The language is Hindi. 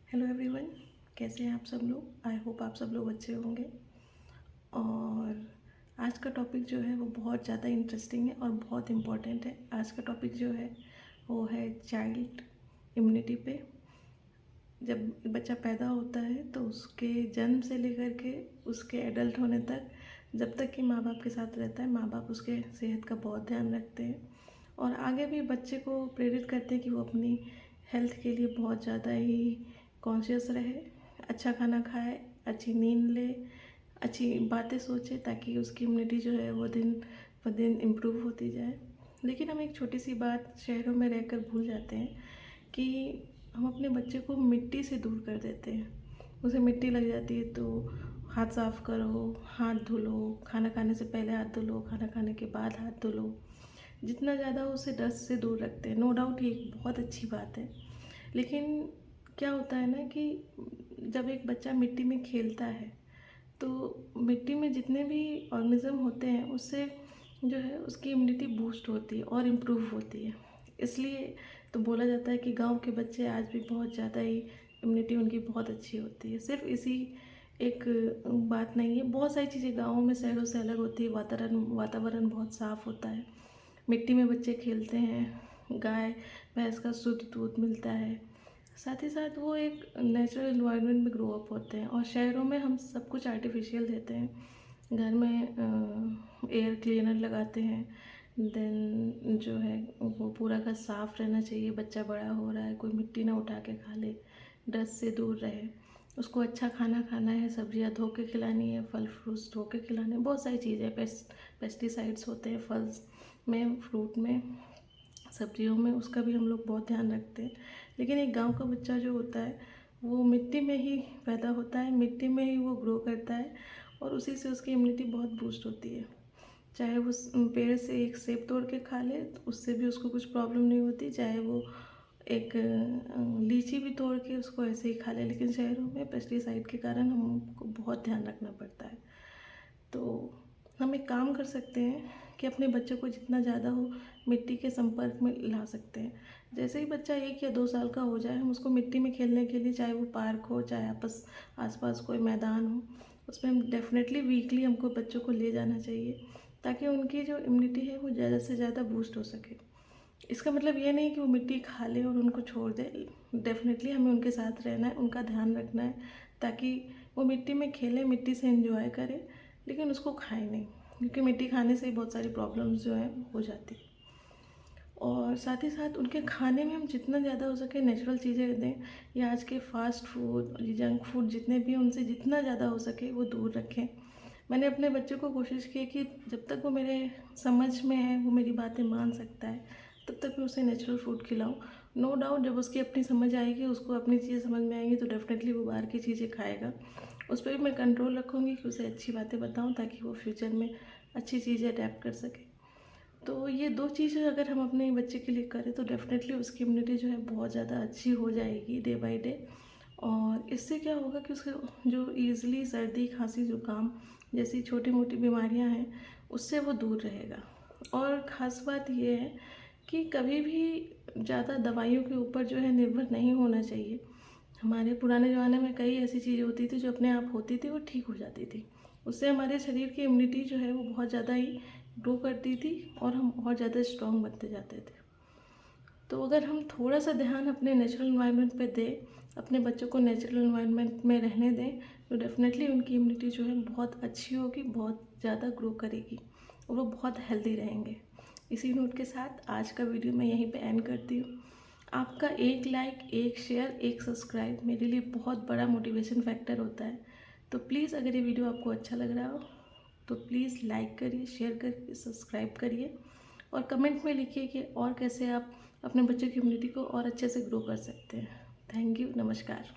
हेलो एवरीवन, कैसे हैं आप सब लोग। आई होप आप सब लोग अच्छे होंगे। और आज का टॉपिक जो है वो बहुत ज़्यादा इंटरेस्टिंग है और बहुत इम्पोर्टेंट है। आज का टॉपिक जो है वो है चाइल्ड इम्यूनिटी पे। जब बच्चा पैदा होता है तो उसके जन्म से लेकर के उसके एडल्ट होने तक, जब तक कि माँ बाप के साथ रहता है, माँ बाप उसके सेहत का बहुत ध्यान रखते हैं और आगे भी बच्चे को प्रेरित करते हैं कि वो अपनी हेल्थ के लिए बहुत ज़्यादा ही कॉन्शियस रहे, अच्छा खाना खाए, अच्छी नींद ले, अच्छी बातें सोचे, ताकि उसकी इम्यूनिटी जो है वो दिन ब दिन इम्प्रूव होती जाए। लेकिन हम एक छोटी सी बात शहरों में रहकर भूल जाते हैं कि हम अपने बच्चे को मिट्टी से दूर कर देते हैं। उसे मिट्टी लग जाती है तो हाथ साफ करो, हाथ धो लो, खाना खाने से पहले हाथ धो लो, खाना खाने के बाद हाथ धो लो। जितना ज़्यादा उसे डस्ट से दूर रखते हैं, नो डाउट ये एक बहुत अच्छी बात है। लेकिन क्या होता है ना कि जब एक बच्चा मिट्टी में खेलता है तो मिट्टी में जितने भी ऑर्गेनिज्म होते हैं उससे जो है उसकी इम्यूनिटी बूस्ट होती है और इम्प्रूव होती है। इसलिए तो बोला जाता है कि गांव के बच्चे आज भी बहुत ज़्यादा ही इम्यूनिटी उनकी बहुत अच्छी होती है। सिर्फ इसी एक बात नहीं है, बहुत सारी चीज़ें गाँवों में शहरों से अलग होती है। वातावरण वातावरण बहुत साफ़ होता है, मिट्टी में बच्चे खेलते हैं, गाय भैंस का शुद्ध दूध मिलता है, साथ ही साथ वो एक नेचुरल इन्वायरमेंट में ग्रो अप होते हैं। और शहरों में हम सब कुछ आर्टिफिशियल देते हैं, घर में एयर क्लीनर लगाते हैं, देन जो है वो पूरा घर साफ़ रहना चाहिए। बच्चा बड़ा हो रहा है, कोई मिट्टी ना उठा के खा ले, डस्ट से दूर रहे, उसको अच्छा खाना खाना है, सब्जियां धो के खिलानी है, फल फ्रूट्स धो के खिलाने, बहुत सारी चीज़ें। पेस्टिसाइड्स होते हैं फल में, फ्रूट में, सब्जियों में, उसका भी हम लोग बहुत ध्यान रखते हैं। लेकिन एक गांव का बच्चा जो होता है वो मिट्टी में ही पैदा होता है, मिट्टी में ही वो ग्रो करता है और उसी से उसकी इम्यूनिटी बहुत बूस्ट होती है। चाहे वो पेड़ से एक सेब तोड़ के खा ले तो उससे भी उसको कुछ प्रॉब्लम नहीं होती, चाहे वो एक लीची भी तोड़ के उसको ऐसे ही खा ले। लेकिन शहरों में पेस्टिसाइड के कारण हमको बहुत ध्यान रखना पड़ता है। तो हम एक काम कर सकते हैं कि अपने बच्चों को जितना ज़्यादा हो मिट्टी के संपर्क में ला सकते हैं। जैसे ही बच्चा 1 या 2 साल का हो जाए, हम उसको मिट्टी में खेलने के लिए, चाहे वो पार्क हो, चाहे आसपास कोई मैदान हो, उसमें हम डेफिनेटली वीकली हमको बच्चों को ले जाना चाहिए, ताकि उनकी जो इम्यूनिटी है वो ज़्यादा से ज़्यादा बूस्ट हो सके। इसका मतलब ये नहीं कि वो मिट्टी खा ले और उनको छोड़ दे। डेफिनेटली हमें उनके साथ रहना है, उनका ध्यान रखना है, ताकि वो मिट्टी में खेले, मिट्टी से एंजॉय करे, लेकिन उसको खाए नहीं, क्योंकि मिट्टी खाने से ही बहुत सारी प्रॉब्लम्स जो है हो जाती है। और साथ ही साथ उनके खाने में हम जितना ज़्यादा हो सके नेचुरल चीज़ें दें, या आज के फास्ट फूड, जंक फूड जितने भी, उनसे जितना ज़्यादा हो सके वो दूर रखें। मैंने अपने बच्चों को कोशिश की कि जब तक वो मेरे समझ में है, वो मेरी बातें मान सकता है, तब तक मैं उसे नेचुरल फूड खिलाऊं। नो डाउट जब उसकी अपनी समझ आएगी, उसको अपनी चीज़ें समझ में आएंगी, तो डेफिनेटली वो बाहर की चीज़ें खाएगा। उस पर भी मैं कंट्रोल रखूँगी कि उसे अच्छी बातें बताऊँ, ताकि वो फ्यूचर में अच्छी चीज़ें अडेप्ट कर सके। तो ये 2 चीज़ें अगर हम अपने बच्चे के लिए करें तो डेफ़िनेटली उसकी इम्यूनिटी जो है बहुत ज़्यादा अच्छी हो जाएगी डे बाय डे। और इससे क्या होगा कि उसके जो ईज़िली सर्दी, खांसी, ज़ुकाम जैसी छोटी-मोटी बीमारियां हैं, उससे वो दूर रहेगा। और ख़ास बात ये है कि कभी भी ज़्यादा दवाइयों के ऊपर जो है निर्भर नहीं होना चाहिए। हमारे पुराने ज़माने में कई ऐसी चीज़ें होती थी जो अपने आप होती थी, वो ठीक हो जाती थी। उससे हमारे शरीर की इम्यूनिटी जो है वो बहुत ज़्यादा ही ग्रो करती थी और हम और ज़्यादा स्ट्रॉन्ग बनते जाते थे। तो अगर हम थोड़ा सा ध्यान अपने नेचुरल इन्वायरमेंट पे दें, अपने बच्चों को नेचुरल इन्वायरमेंट में रहने दें, तो डेफ़िनेटली उनकी इम्यूनिटी जो है बहुत अच्छी होगी, बहुत ज़्यादा ग्रो करेगी और वो बहुत हेल्दी रहेंगे। इसी नोट के साथ आज का वीडियो मैं यहीं पे एंड करती हूँ। आपका एक लाइक, एक शेयर, एक सब्सक्राइब मेरे लिए बहुत बड़ा मोटिवेशन फैक्टर होता है। तो प्लीज़ अगर ये वीडियो आपको अच्छा लग रहा हो तो प्लीज़ लाइक करिए, शेयर करिए, सब्सक्राइब करिए और कमेंट में लिखिए कि और कैसे आप अपने बच्चों की इम्यूनिटी को और अच्छे से ग्रो कर सकते हैं। थैंक यू, नमस्कार।